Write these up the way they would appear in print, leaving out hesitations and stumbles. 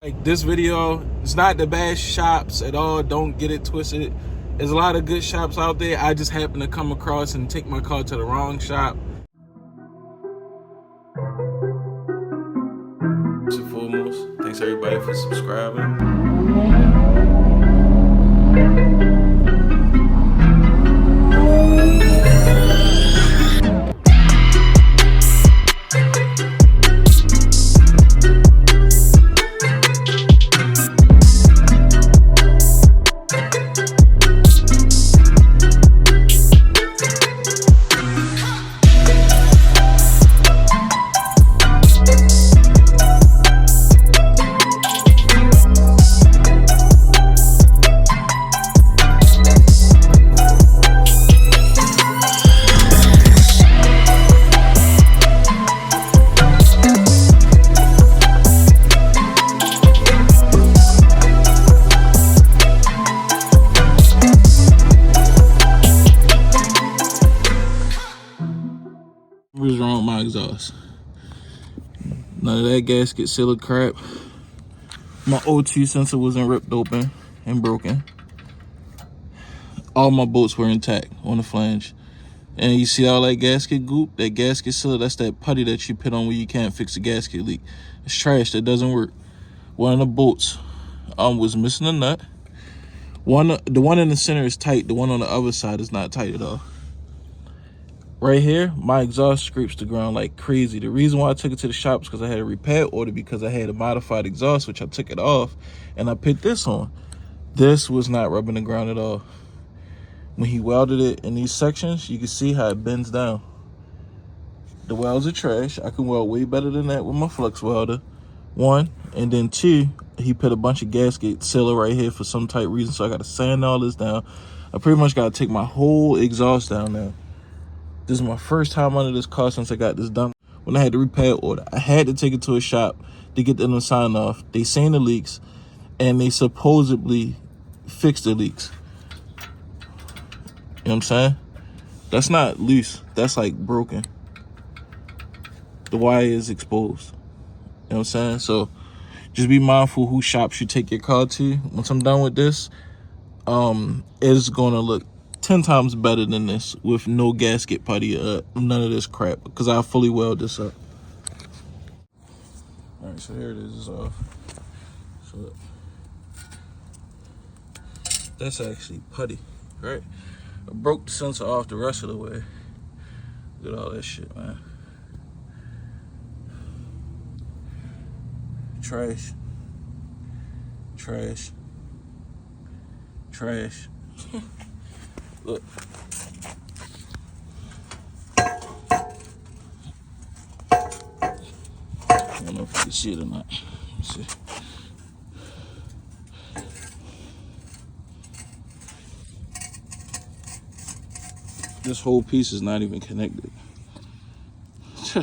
Like, this video, it's not the bad shops at all. Don't get it twisted. There's a lot of good shops out there. I just happen to come across and take my car to the wrong shop. First and foremost, thanks everybody for subscribing. What's wrong with my exhaust? None of that gasket sealer crap. My O2 sensor wasn't ripped open and broken. All my bolts were intact on the flange. And you see all that gasket goop, that gasket sealer, that's that putty that you put on when you can't fix a gasket leak. It's trash, that doesn't work. One of the bolts was missing a nut. The one in the center is tight, the one on the other side is not tight at all. Right here, my exhaust scrapes the ground like crazy. The reason why I took it to the shop is because I had a repair order, because I had a modified exhaust, which I took it off, and I put this on. This was not rubbing the ground at all. When he welded it in these sections, you can see how it bends down. The welds are trash. I can weld way better than that with my flux welder, one. And then two, he put a bunch of gasket sealer right here for some type reason, so I got to sand all this down. I pretty much got to take my whole exhaust down now. This is my first time under this car since I got this done. When I had the repair order, I had to take it to a shop to get them to sign off. They seen the leaks, and they supposedly fixed the leaks. You know what I'm saying? That's not loose. That's like broken. The wire is exposed. You know what I'm saying? So just be mindful who shops you take your car to. Once I'm done with this, it's going to look 10 times better than this with no gasket putty, none of this crap, because I fully weld this up. All right, so here it is. It's off. So that's actually putty, right? I broke the sensor off the rest of the way. Look at all that shit, man. Trash. Trash. Trash. Look. I don't know if you can see it or not. Let's see. This whole piece is not even connected. So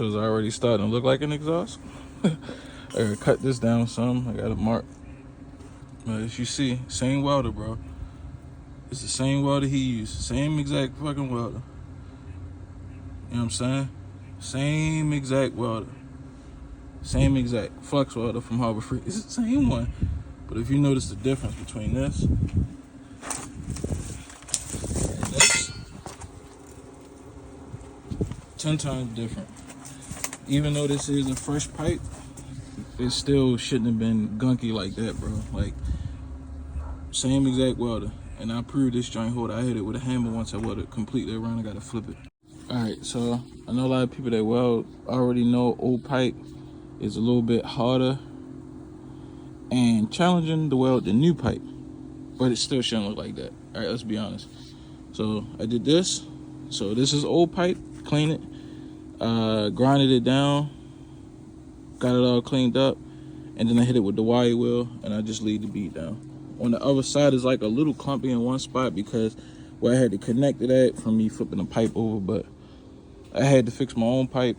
it's already starting to look like an exhaust. I gotta cut this down some. I got it marked. But as you see, same welder, bro. It's the same welder he used. Same exact fucking welder. You know what I'm saying? Same exact welder. Same exact flux welder from Harbor Freight. It's the same one. But if you notice the difference between this and this, 10 times different. Even though this is a fresh pipe, it still shouldn't have been gunky like that, bro. Like, same exact welder. And I proved this joint holder. I hit it with a hammer once I welded it completely around. I gotta flip it. All right, so I know a lot of people that weld already know old pipe is a little bit harder and challenging to weld than new pipe, but it still shouldn't look like that. All right, let's be honest. So I did this. So this is old pipe, clean it, grinded it down, got it all cleaned up, and then I hit it with the wire wheel, and I just laid the bead down. On the other side is like a little clumpy in one spot because where I had to connect it at from me flipping the pipe over, but I had to fix my own pipe.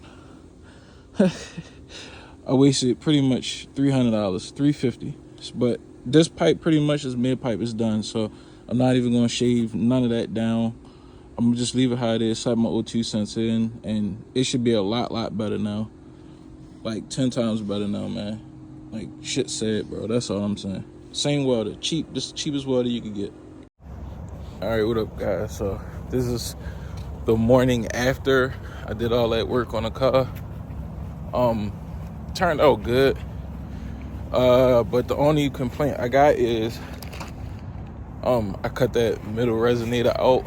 I wasted pretty much $300, $350. But this pipe pretty much, this mid pipe is done, so I'm not even gonna shave none of that down. I'm gonna just leave it how it is, slide my O2 sensor in, and it should be a lot better now. like 10 times better now, man. Like, shit said, bro. That's all I'm saying. Same welder, cheap. This is the cheapest welder you can get. All right, what up, guys? So this is the morning after I did all that work on the car. Turned out good. But the only complaint I got is I cut that middle resonator out,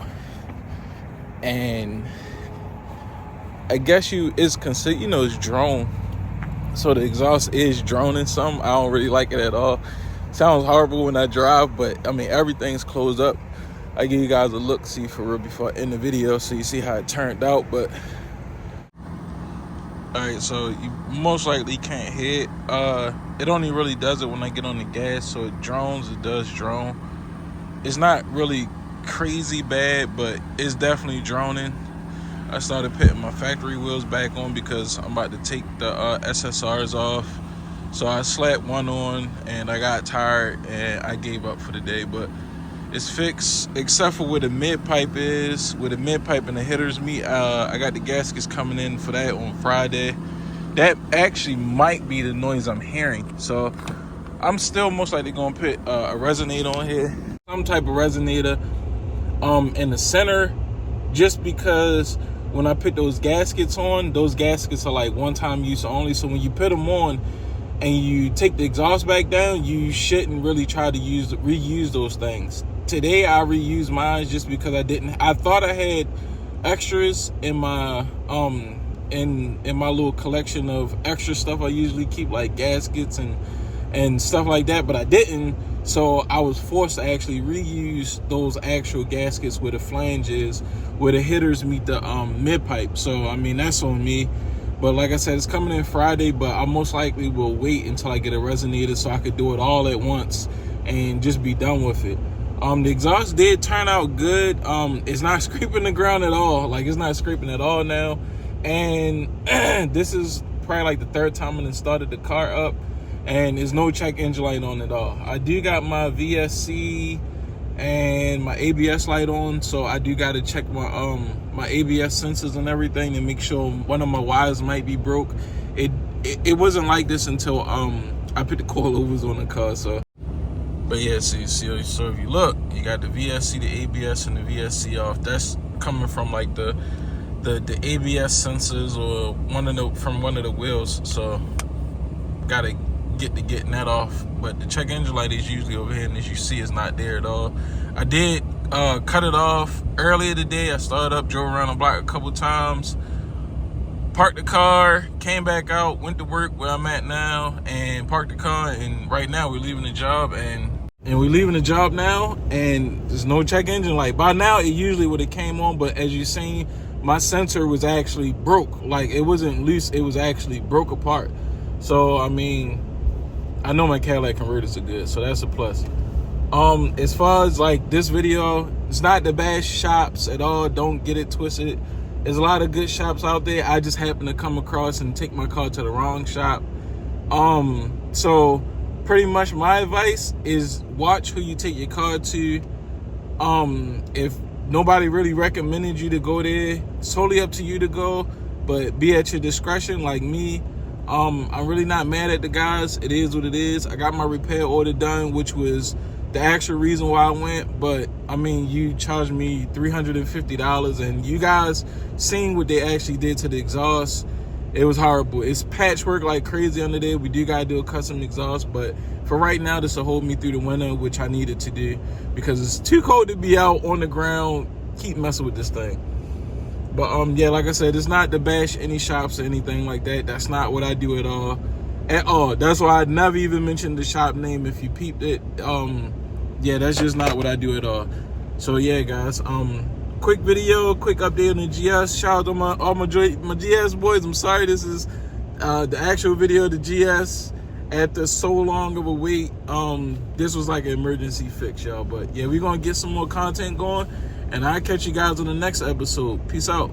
and I guess it's considered, it's drone. So the exhaust is droning some. I don't really like it at all. Sounds horrible when I drive, but I mean, everything's closed up. I give you guys a look, see for real before I end the video, so you see how it turned out. But all right, so you most likely can't hear it. It only really does it when I get on the gas, so it drones. It does drone. It's not really crazy bad, but it's definitely droning. I started putting my factory wheels back on because I'm about to take the SSRs off. So I slapped one on and I got tired and I gave up for the day. But it's fixed except for where the mid pipe is. Where the mid pipe and the headers meet, I got the gaskets coming in for that on Friday. That actually might be the noise I'm hearing. So I'm still most likely gonna put a resonator on here. Some type of resonator in the center, just because when I put those gaskets on, those gaskets are like one-time use only. So when you put them on and you take the exhaust back down, you shouldn't really try to reuse those things. Today I reused mine just because I thought I had extras in my in my little collection of extra stuff I usually keep, like gaskets and stuff like that, but I didn't. So I was forced to actually reuse those actual gaskets where the flange is, where the headers meet the mid pipe. So I mean, that's on me. But like I said, it's coming in Friday, but I most likely will wait until I get a resonator so I could do it all at once and just be done with it. The exhaust did turn out good. It's not scraping the ground at all. Like, it's not scraping at all now. And this is probably like the third time I started the car up, and there's no check engine light on at all. I do got my VSC and my ABS light on, so I do got to check my my ABS sensors and everything to make sure one of my wires might be broke. It wasn't like this until I put the coilovers on the car. So, but yeah, so if you look, you got the VSC, the ABS, and the VSC off. That's coming from like the ABS sensors or from one of the wheels. So gotta getting that off. But the check engine light is usually over here, and as you see, it's not there at all. I did cut it off earlier today. I started up, drove around the block a couple times, parked the car, came back out, went to work where I'm at now, and parked the car. And right now we're leaving the job, and we're leaving the job now, and there's no check engine light. By now it usually would have came on, but as you seen, my sensor was actually broke. Like, it wasn't loose, it was actually broke apart. So I mean, I know my Cadillac converters are good, so that's a plus. As far as like this video, it's not the bad shops at all. Don't get it twisted. There's a lot of good shops out there. I just happened to come across and take my car to the wrong shop. So pretty much my advice is watch who you take your car to. If nobody really recommended you to go there, it's totally up to you to go, but be at your discretion. Like me, I'm really not mad at the guys. It is what it is. I got my repair order done, which was the actual reason why I went. But I mean, you charged me $350, and you guys seen what they actually did to the exhaust. It was horrible. It's patchwork like crazy under there. We do gotta do a custom exhaust, but for right now, this will hold me through the winter, which I needed to do because it's too cold to be out on the ground, keep messing with this thing. But yeah, like I said, it's not to bash any shops or anything like that. That's not what I do at all. That's why I never even mentioned the shop name if you peeped it. Yeah, that's just not what I do at all. So yeah, guys, quick video, quick update on the GS. Shout out to all my GS boys. I'm sorry this is the actual video of the GS after so long of a wait. This was like an emergency fix, y'all. But yeah, we're gonna get some more content going, and I'll catch you guys on the next episode. Peace out.